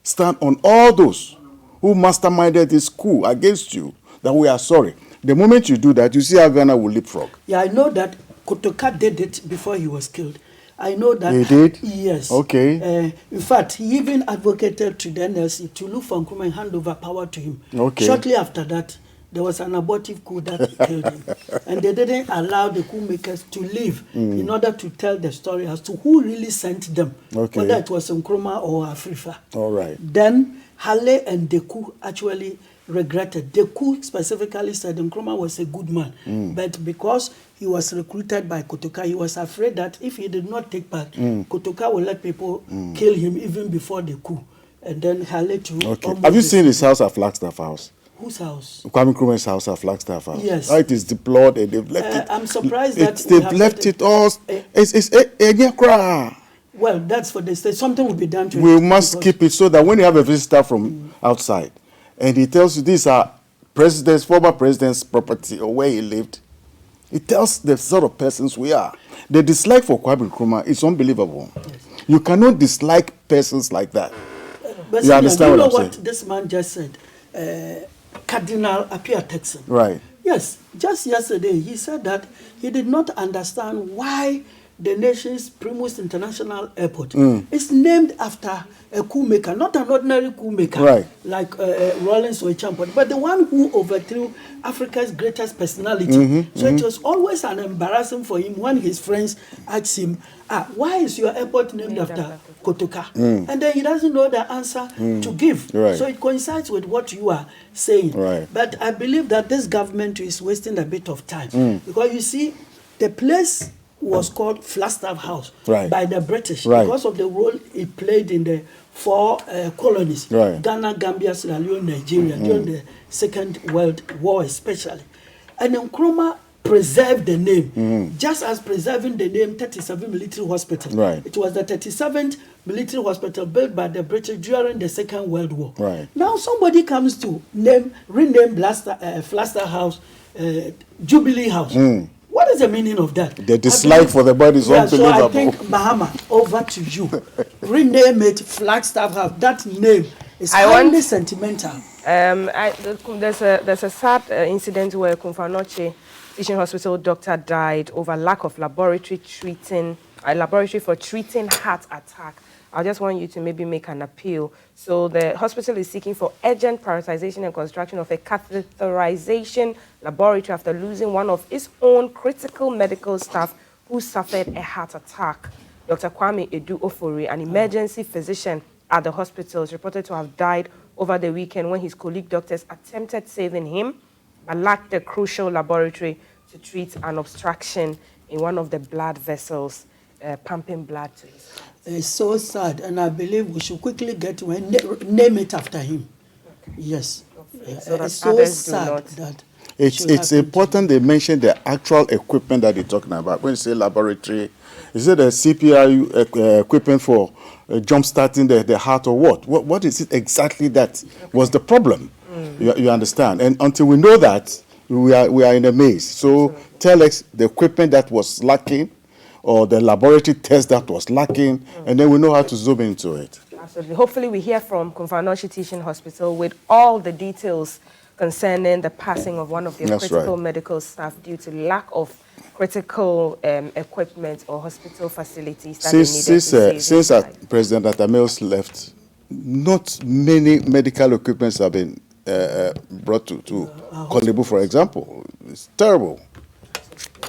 stand on all those who masterminded this coup against you, that we are sorry. The moment you do that, you see how Ghana will leapfrog. Yeah, I know that Kotoka did it before he was killed. I know that. He did? Yes. Okay. In fact, he even advocated to the NLC to look for Nkrumah and hand over power to him. Okay. Shortly after that, there was an abortive coup that killed him. And they didn't allow the coup makers to leave in order to tell the story as to who really sent them. Okay. Whether it was Nkrumah or Afrifa. All right. Then Halle and the coup actually regretted. The coup specifically said Nkrumah was a good man. But because he was recruited by Kotoka, he was afraid that if he did not take part, Kotoka will let people kill him even before the coup. And then Halle too. Okay. Have you seen his house at Flagstaff House? Whose house? Kwame Nkrumah's house at Flagstaff House. Yes. It is deplored and they've left it. I'm surprised that they've left it all. Well, that's for the state. Something will be done to it. We must keep it so that when you have a visitor from outside and he tells you these are former president's property or where he lived, it tells the sort of persons we are. The dislike for Kwame Nkrumah is unbelievable. Yes. You cannot dislike persons like that. But you understand what I'm saying? What this man just said? Cardinal Appiah Texan. Right. Yes, just yesterday he said that he did not understand why the nation's Primus International Airport is named after a coup maker, not an ordinary coup maker, right, like Rawlings or Champon, but the one who overthrew Africa's greatest personality. So it was always an embarrassing for him when his friends asked him, why is your airport named after Kotoka? And then he doesn't know the answer to give. Right. So it coincides with what you are saying. Right. But I believe that this government is wasting a bit of time. Because you see, the place was called Flagstaff House by the British because of the role it played in the 4 colonies, Ghana, Gambia, Sierra Leone, Nigeria, during the Second World War especially. And Nkrumah preserved the name, just as preserving the name 37 Military Hospital. It was the 37th military hospital built by the British during the Second World War. Right. Now somebody comes to rename Flaster House Jubilee House. What is the meaning of that? The dislike for the body is unbelievable. So I think, Bahama, over to you. Rename it Flagstaff House. That name is highly sentimental. There's a sad incident where Kumfanoche Teaching Hospital doctor died over lack of laboratory for treating heart attack. I just want you to maybe make an appeal. So the hospital is seeking for urgent prioritization and construction of a catheterization laboratory after losing one of its own critical medical staff who suffered a heart attack. Dr. Kwame Edu Ofori, an emergency physician at the hospital, is reported to have died over the weekend when his colleague doctors attempted saving him but lacked the crucial laboratory to treat an obstruction in one of the blood vessels, pumping blood to his heart. It's so sad, and I believe we should quickly get to name it after him. Okay. Yes. So it's so sad that it's important they mention the actual equipment that they're talking about. When you say laboratory, is it a CPR equipment for jump-starting the heart or what? What is it exactly that was the problem? You understand? And until we know that, we are in a maze. So tell us the equipment that was lacking or the laboratory test that was lacking, and then we know how to zoom into it. Absolutely. Hopefully we hear from Kumfanoche Teaching Hospital with all the details concerning the passing of one of their critical medical staff due to lack of critical equipment or hospital facilities that since President Atamils left, not many medical equipments have been brought to Kolebu, for example. It's terrible.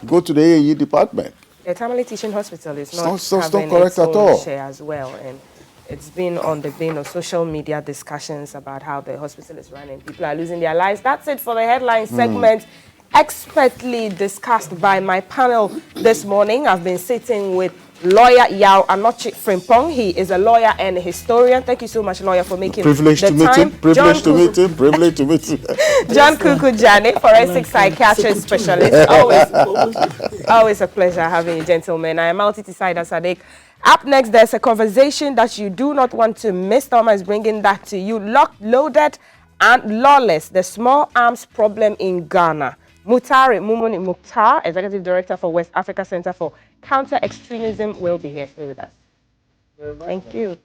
Go to the AAE department. The Tamale Teaching Hospital is not having correct its own at all. share as well, and it's been on the vein of social media discussions about how the hospital is running. People are losing their lives. That's it for the headline segment, expertly discussed by my panel this morning. I've been sitting with lawyer Yao Anochi Frimpong. He is a lawyer and a historian. Thank you so much, lawyer, for making privilege the to meet time. him. Privilege to meet him. Privilege to meet him. John Kuuku Dsane, forensic psychiatrist specialist. Always a pleasure having you, gentlemen. I am Altiti Saida Sadek. Up next, there's a conversation that you do not want to miss. Thomas is bringing that to you. Locked, loaded, and lawless. The small arms problem in Ghana. Mutari Mumuni Mukhtar, Executive Director for West Africa Center for Counter-Extremism, will be here with us. Thank you.